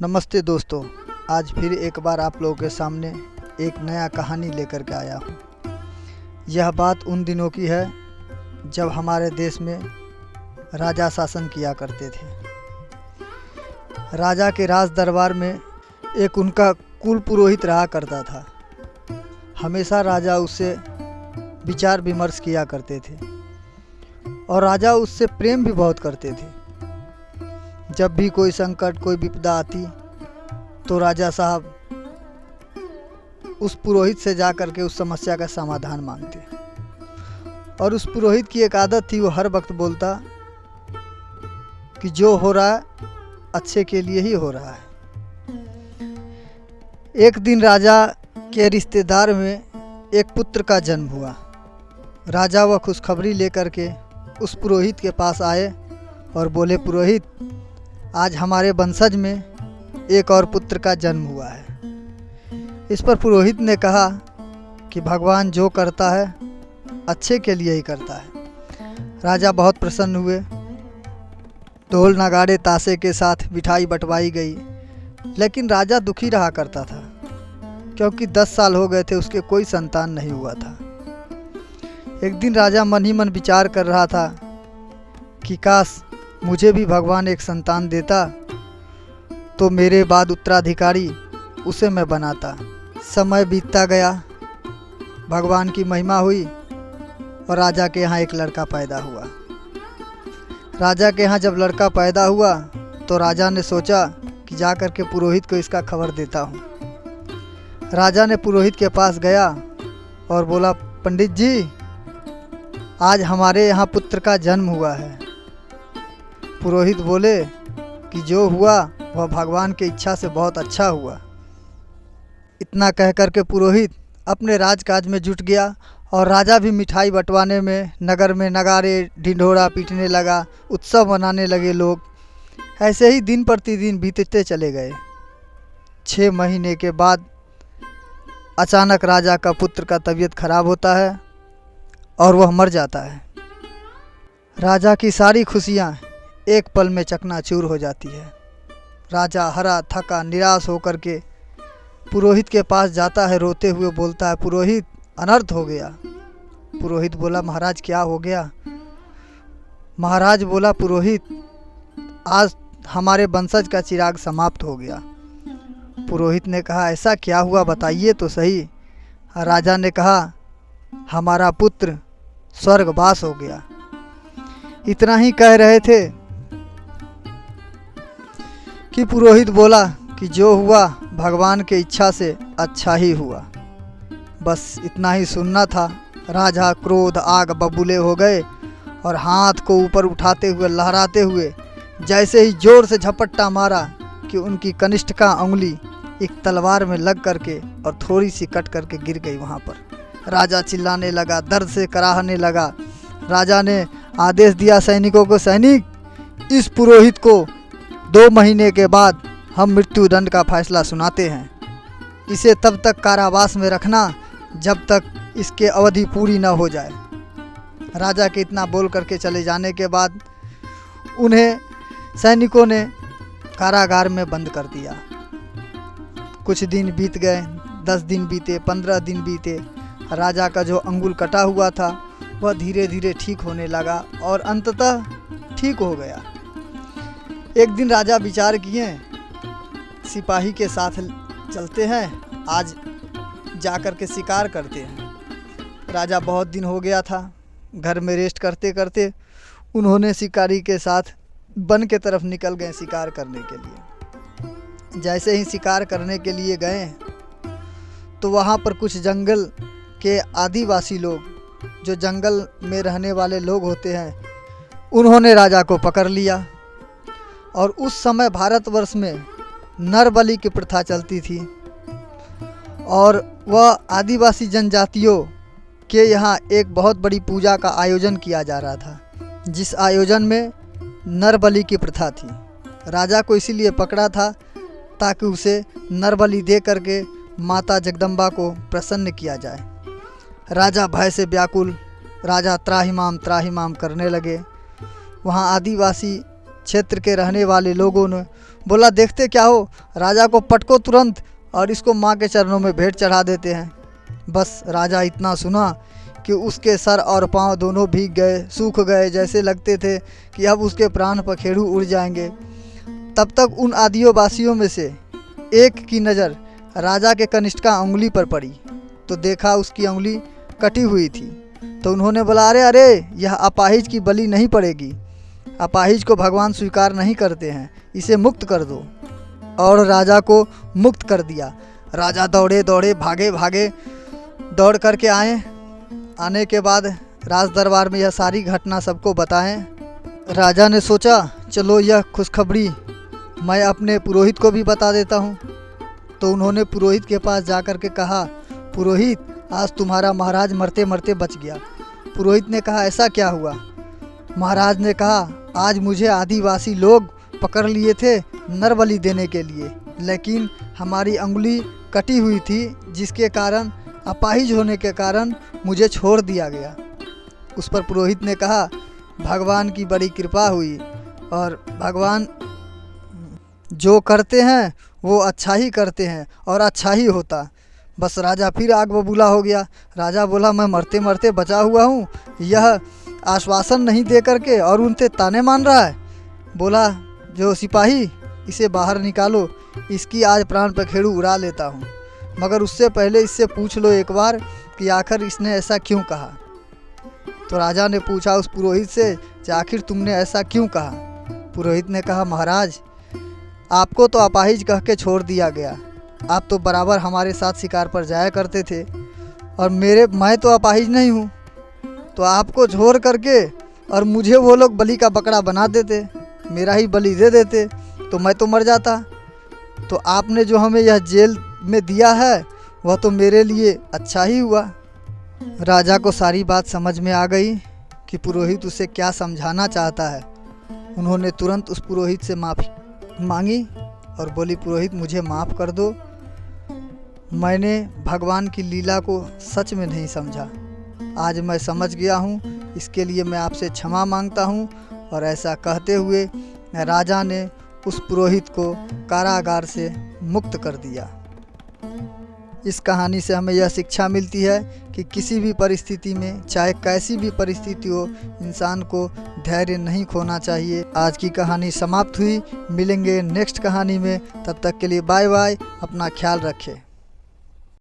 नमस्ते दोस्तों, आज फिर एक बार आप लोगों के सामने एक नया कहानी लेकर के आया हूँ। यह बात उन दिनों की है जब हमारे देश में राजा शासन किया करते थे। राजा के राज दरबार में एक उनका कुल पुरोहित रहा करता था। हमेशा राजा उससे विचार विमर्श किया करते थे और राजा उससे प्रेम भी बहुत करते थे। जब भी कोई संकट, कोई विपदा आती तो राजा साहब उस पुरोहित से जा कर के उस समस्या का समाधान मांगते। और उस पुरोहित की एक आदत थी, वो हर वक्त बोलता कि जो हो रहा है अच्छे के लिए ही हो रहा है। एक दिन राजा के रिश्तेदार में एक पुत्र का जन्म हुआ। राजा वह खुशखबरी लेकर के उस पुरोहित के पास आए और बोले, पुरोहित, आज हमारे वंशज में एक और पुत्र का जन्म हुआ है। इस पर पुरोहित ने कहा कि भगवान जो करता है अच्छे के लिए ही करता है। राजा बहुत प्रसन्न हुए। ढोल नगाड़े ताशे के साथ मिठाई बंटवाई गई, लेकिन राजा दुखी रहा करता था क्योंकि 10 साल हो गए थे, उसके कोई संतान नहीं हुआ था। एक दिन राजा मन ही मन विचार कर रहा था कि काश मुझे भी भगवान एक संतान देता तो मेरे बाद उत्तराधिकारी उसे मैं बनाता। समय बीतता गया, भगवान की महिमा हुई और राजा के यहाँ एक लड़का पैदा हुआ। राजा के यहाँ जब लड़का पैदा हुआ तो राजा ने सोचा कि जा कर के पुरोहित को इसका खबर देता हूँ। राजा ने पुरोहित के पास गया और बोला, पंडित जी, आज हमारे यहाँ पुत्र का जन्म हुआ है। पुरोहित बोले कि जो हुआ वह भगवान की इच्छा से बहुत अच्छा हुआ। इतना कह कर के पुरोहित अपने राजकाज में जुट गया और राजा भी मिठाई बंटवाने में, नगर में नगाड़े ढिंढोरा पीटने लगा, उत्सव मनाने लगे लोग। ऐसे ही दिन प्रतिदिन बीतते चले गए। 6 महीने के बाद अचानक राजा का पुत्र का तबीयत खराब होता है और वह मर जाता है। राजा की सारी खुशियाँ एक पल में चकनाचूर हो जाती है। राजा हरा थका निराश होकर के पुरोहित के पास जाता है, रोते हुए बोलता है, पुरोहित, अनर्थ हो गया। पुरोहित बोला, महाराज क्या हो गया? महाराज बोला, पुरोहित, आज हमारे वंशज का चिराग समाप्त हो गया। पुरोहित ने कहा, ऐसा क्या हुआ, बताइए तो सही। राजा ने कहा, हमारा पुत्र स्वर्गवास हो गया। इतना ही कह रहे थे कि पुरोहित बोला कि जो हुआ भगवान के इच्छा से अच्छा ही हुआ। बस इतना ही सुनना था। राजा क्रोध आग बबूले हो गए और हाथ को ऊपर उठाते हुए, लहराते हुए जैसे ही जोर से झपट्टा मारा कि उनकी कनिष्ठिका उंगली एक तलवार में लग करके और थोड़ी सी कट करके गिर गई वहाँ पर। राजा चिल्लाने लगा, दर्द से कराहने लगा। राजा ने आदेश दिया सैनिकों को, सैनिक, इस पुरोहित को 2 महीने के बाद हम मृत्युदंड का फैसला सुनाते हैं। इसे तब तक कारावास में रखना जब तक इसके अवधि पूरी न हो जाए। राजा के इतना बोल करके चले जाने के बाद उन्हें सैनिकों ने कारागार में बंद कर दिया। कुछ दिन बीत गए, 10 दिन बीते, 15 दिन बीते। राजा का जो अंगुल कटा हुआ था वह धीरे धीरे ठीक होने लगा और अंततः ठीक हो गया। एक दिन राजा विचार किए, सिपाही के साथ चलते हैं, आज जाकर के शिकार करते हैं। राजा बहुत दिन हो गया था, घर में रेस्ट करते करते उन्होंने शिकारी के साथ वन के तरफ निकल गए शिकार करने के लिए। जैसे ही शिकार करने के लिए गए तो वहाँ पर कुछ जंगल के आदिवासी लोग, जो जंगल में रहने वाले लोग होते हैं, उन्होंने राजा को पकड़ लिया। और उस समय भारतवर्ष में नर बलि की प्रथा चलती थी और वह आदिवासी जनजातियों के यहाँ एक बहुत बड़ी पूजा का आयोजन किया जा रहा था, जिस आयोजन में नर बलि की प्रथा थी। राजा को इसीलिए पकड़ा था ताकि उसे नर बलि दे करके माता जगदम्बा को प्रसन्न किया जाए। राजा भय से व्याकुल, राजा त्राहिमाम त्राहिमाम करने लगे। वहाँ आदिवासी क्षेत्र के रहने वाले लोगों ने बोला देखते क्या हो, राजा को पटको तुरंत और इसको माँ के चरणों में भेंट चढ़ा देते हैं। बस राजा इतना सुना कि उसके सर और पाँव दोनों भीग गए, सूख गए, जैसे लगते थे कि अब उसके प्राण पखेरु उड़ जाएंगे। तब तक उन आदिवासियों में से एक की नज़र राजा के कनिष्ठ का उंगली पर पड़ी तो देखा उसकी उंगली कटी हुई थी। तो उन्होंने बोला, अरे अरे, यह अपाहिज की बलि नहीं पड़ेगी, अपाहिज को भगवान स्वीकार नहीं करते हैं, इसे मुक्त कर दो। और राजा को मुक्त कर दिया। राजा दौड़े दौड़े भागे भागे दौड़ करके आने के बाद राज दरबार में यह सारी घटना सबको बताएं। राजा ने सोचा चलो यह खुशखबरी मैं अपने पुरोहित को भी बता देता हूँ। तो उन्होंने पुरोहित के पास जा कर के कहा, पुरोहित आज तुम्हारा महाराज मरते मरते बच गया। पुरोहित ने कहा, ऐसा क्या हुआ? महाराज ने कहा, आज मुझे आदिवासी लोग पकड़ लिए थे नर बलि देने के लिए, लेकिन हमारी अंगुली कटी हुई थी जिसके कारण अपाहिज होने के कारण मुझे छोड़ दिया गया। उस पर पुरोहित ने कहा, भगवान की बड़ी कृपा हुई और भगवान जो करते हैं वो अच्छा ही करते हैं और अच्छा ही होता। बस राजा फिर आग बबूला हो गया। राजा बोला, मैं मरते मरते बचा हुआ हूँ, यह आश्वासन नहीं दे करके और उनसे ताने मान रहा है। बोला, जो सिपाही इसे बाहर निकालो, इसकी आज प्राण पखेरु उड़ा लेता हूँ, मगर उससे पहले इससे पूछ लो एक बार कि आखिर इसने ऐसा क्यों कहा। तो राजा ने पूछा उस पुरोहित से कि आखिर तुमने ऐसा क्यों कहा। पुरोहित ने कहा, महाराज आपको तो अपाहिज कह के छोड़ दिया गया, आप तो बराबर हमारे साथ शिकार पर जाया करते थे और मैं तो अपाहिज नहीं हूँ, तो आपको छोड़ करके और मुझे वो लोग बलि का बकरा बना देते, मेरा ही बलि दे देते तो मैं तो मर जाता। तो आपने जो हमें यह जेल में दिया है वह तो मेरे लिए अच्छा ही हुआ। राजा को सारी बात समझ में आ गई कि पुरोहित उसे क्या समझाना चाहता है। उन्होंने तुरंत उस पुरोहित से माफ़ी मांगी और बोली, पुरोहित मुझे माफ़ कर दो, मैंने भगवान की लीला को सच में नहीं समझा, आज मैं समझ गया हूँ, इसके लिए मैं आपसे क्षमा मांगता हूँ। और ऐसा कहते हुए राजा ने उस पुरोहित को कारागार से मुक्त कर दिया। इस कहानी से हमें यह शिक्षा मिलती है कि किसी भी परिस्थिति में, चाहे कैसी भी परिस्थिति हो, इंसान को धैर्य नहीं खोना चाहिए। आज की कहानी समाप्त हुई, मिलेंगे नेक्स्ट कहानी में, तब तक के लिए बाय बाय, अपना ख्याल रखें।